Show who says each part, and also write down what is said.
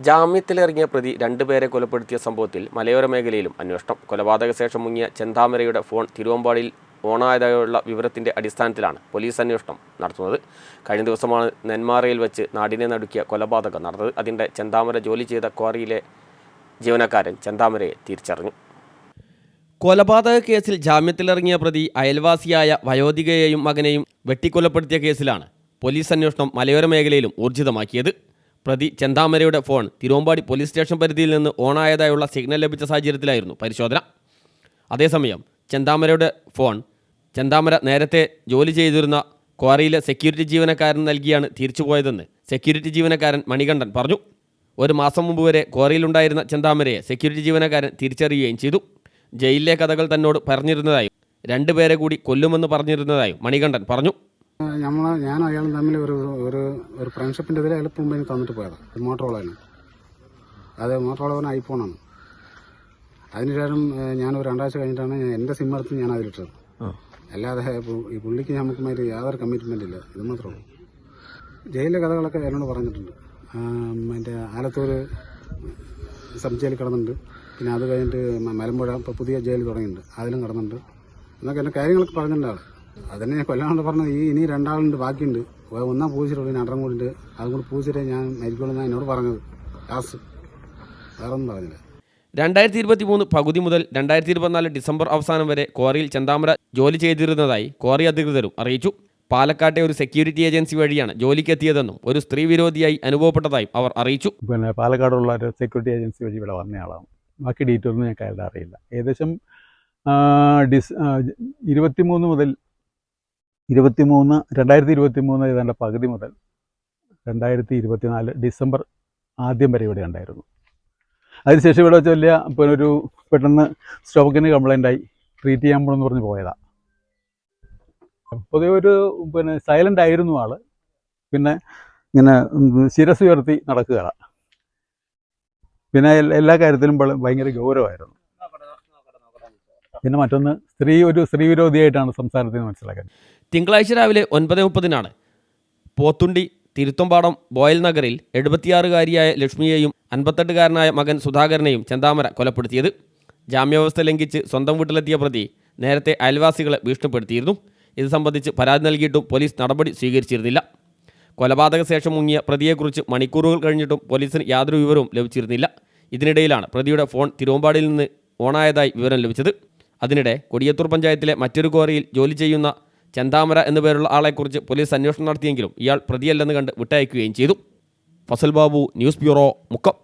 Speaker 1: ജാമ്യത്തിലിറങ്ങിയ പ്രതി രണ്ടുപേരെ കൊലപ്പെടുത്തിയ സംഭവത്തിൽ മലയോര മേഖലയിലും അന്വേഷണം. കൊലപാതക ശേഷം മുങ്ങിയ ചെന്താമരയുടെ ഫോൺ തിരുവമ്പാടിയിൽ ഓണായതായുള്ള വിവരത്തിൻ്റെ അടിസ്ഥാനത്തിലാണ് പോലീസ് അന്വേഷണം നടത്തുന്നത്. കഴിഞ്ഞ ദിവസമാണ് നെന്മാറയിൽ വെച്ച് നാടിനെ നടുക്കിയ കൊലപാതകം നടന്നത്. അതിൻ്റെ ചെന്താമര ജോലി ചെയ്ത ക്വാറിയിലെ ജീവനക്കാരൻ ചെന്താമരയെ തിരിച്ചറിഞ്ഞു. കൊലപാതക കേസിൽ ജാമ്യത്തിലിറങ്ങിയ പ്രതി അയൽവാസിയായ വയോധികയെയും മകനെയും വെട്ടിക്കൊലപ്പെടുത്തിയ കേസിലാണ് പോലീസ് അന്വേഷണം മലയോര മേഖലയിലും ഊർജിതമാക്കിയത്. പ്രതി ചെന്താമരയുടെ ഫോൺ തിരുവമ്പാടി പോലീസ് സ്റ്റേഷൻ പരിധിയിൽ നിന്ന് ഓണായതായുള്ള സിഗ്നൽ ലഭിച്ച സാഹചര്യത്തിലായിരുന്നു പരിശോധന. അതേസമയം ചെന്താമരയുടെ ഫോൺ ചെന്താമര നേരത്തെ ജോലി ചെയ്തിരുന്ന ക്വാറിയിലെ സെക്യൂരിറ്റി ജീവനക്കാരൻ നൽകിയാണ് തിരിച്ചുപോയതെന്ന് സെക്യൂരിറ്റി ജീവനക്കാരൻ മണികണ്ഠൻ പറഞ്ഞു. ഒരു മാസം മുമ്പ് വരെ ക്വാറിയിലുണ്ടായിരുന്ന ചെന്താമരയെ സെക്യൂരിറ്റി ജീവനക്കാരൻ തിരിച്ചറിയുകയും ചെയ്തു. ജയിലിലെ കഥകൾ തന്നോട് പറഞ്ഞിരുന്നതായും രണ്ടുപേരെ കൂടി കൊല്ലുമെന്ന് പറഞ്ഞിരുന്നതായും മണികണ്ഠൻ പറഞ്ഞു.
Speaker 2: ഞാനും അയാളും തമ്മിൽ ഒരു ഫ്രണ്ട്ഷിപ്പിൻ്റെ ഇതിൽ അയാൾ മുമ്പ് എനിക്ക് തന്നിട്ട് പോയത് മോട്ടറോളാണ്. അത് മോട്ടറോളവന് ഐഫോണാണ്. അതിനുശേഷം ഞാൻ ഒരു 2 ആഴ്ച കഴിഞ്ഞിട്ടാണ് എൻ്റെ സിം എടുത്ത് ഞാൻ അതിലിട്ടത്. അല്ലാതെ ഈ പുള്ളിക്ക് നമുക്കുമായിട്ട് യാതൊരു കമ്മിറ്റ്മെൻ്റ് ഇല്ല. ഇത് മാത്രമേ ഉള്ളൂ. ജയിലിലെ കഥകളൊക്കെ എന്നോട് പറഞ്ഞിട്ടുണ്ട്. മറ്റേ ആലത്തൂർ സബ് ജയിലിൽ കിടന്നുണ്ട്. പിന്നെ അത് കഴിഞ്ഞിട്ട് മലമ്പുഴ ഇപ്പോൾ പുതിയ ജയിൽ തുടങ്ങിയിട്ടുണ്ട്, അതിലും കിടന്നുണ്ട് എന്നൊക്കെ എൻ്റെ കാര്യങ്ങളൊക്കെ പറഞ്ഞിട്ടുണ്ട് ആൾ. അതന്നെ ഞാൻ കൊല്ലാണ്ട് പറഞ്ഞത്. ഇനി 2 ആളുണ്ട്, ബാക്കിയുണ്ട്. ഒന്നാ പൂച്ചിട്ടുള്ളൂ, ഇനി 2 കൂടിയിട്ട് അതും കൂടി പൂച്ചിട്ടേ ഞാൻ മരിക്കുള്ളൂ എന്നാണ് എന്നോട് പറഞ്ഞത്. ലാസ്റ്റ് വേറെ ഒന്നും പറഞ്ഞില്ല.
Speaker 1: 2023 പകുതി മുതൽ 2024 ഡിസംബർ അവസാനം വരെ ക്വാറിയിൽ ചെന്താമര ജോലി ചെയ്തിരുന്നതായി ക്വാറി അധികൃതരും അറിയിച്ചു. പാലക്കാട്ടെ ഒരു സെക്യൂരിറ്റി ഏജൻസി വഴിയാണ് ജോലിക്കെത്തിയതെന്നും ഒരു സ്ത്രീ വിരോധിയായി അനുഭവപ്പെട്ടതായും അവർ അറിയിച്ചു.
Speaker 3: പിന്നെ പാലക്കാടുള്ള ഒരു സെക്യൂരിറ്റി ഏജൻസി വഴി ഇവിടെ വന്നയാളാണ്. ബാക്കി ഡീറ്റെയിൽസ് ഞങ്ങൾക്ക് അയാളുടെ അറിയില്ല. ഏകദേശം 2023 ഏതാണ്ട് പകുതി മുതൽ 2024 ഡിസംബർ ആദ്യം വരെ ഇവിടെ ഉണ്ടായിരുന്നു. അതിനുശേഷം ഇവിടെ വെച്ച് വലിയ പിന്നെ പെട്ടെന്ന് സ്റ്റോക്കിന് കംപ്ലൈൻ്റായി ട്രീറ്റ് ചെയ്യാൻ പോകണമെന്ന് പറഞ്ഞ് പോയതാണ്. പൊതുവെ പിന്നെ സൈലൻ്റ് ആയിരുന്നു ആൾ. പിന്നെ ഇങ്ങനെ ശിരസ് ഉയർത്തി നടക്കുകയാണ്. പിന്നെ എല്ലാ കാര്യത്തിലും ഭയങ്കര ഗൗരവമായിരുന്നു. പിന്നെ മറ്റൊന്ന് സ്ത്രീ വിരോധിയായിട്ടാണ് സംസാരത്തിന് മനസ്സിലാക്കുന്നത്.
Speaker 1: തിങ്കളാഴ്ച രാവിലെ 9:30 പോത്തുണ്ടി തിരുത്തമ്പാടം ബോയൽ നഗറിൽ 76-കാരിയായ ലക്ഷ്മിയെയും 58-കാരനായ മകൻ സുധാകരനെയും ചെന്താമര കൊലപ്പെടുത്തിയത്. ജാമ്യാവസ്ഥ ലംഘിച്ച് സ്വന്തം വീട്ടിലെത്തിയ പ്രതി നേരത്തെ അയൽവാസികളെ ഭീഷണിപ്പെടുത്തിയിരുന്നു. ഇത് സംബന്ധിച്ച് പരാതി നൽകിയിട്ടും പോലീസ് നടപടി സ്വീകരിച്ചിരുന്നില്ല. കൊലപാതക ശേഷം മുങ്ങിയ പ്രതിയെക്കുറിച്ച് മണിക്കൂറുകൾ കഴിഞ്ഞിട്ടും പോലീസിന് യാതൊരു വിവരവും ലഭിച്ചിരുന്നില്ല. ഇതിനിടയിലാണ് പ്രതിയുടെ ഫോൺ തിരുവമ്പാടിയിൽ നിന്ന് ഓണായതായി വിവരം ലഭിച്ചത്. അതിനിടെ കൊടിയത്തൂർ പഞ്ചായത്തിലെ മറ്റൊരു ക്വാറിയിൽ ജോലി ചെയ്യുന്ന ചെന്താമര എന്നുപേരുള്ള ആളെക്കുറിച്ച് പോലീസ് അന്വേഷണം നടത്തിയെങ്കിലും ഇയാൾ പ്രതിയല്ലെന്ന് കണ്ട് വിട്ടയക്കുകയും ചെയ്തു. Fazal Babu, news bureau, Mukkam.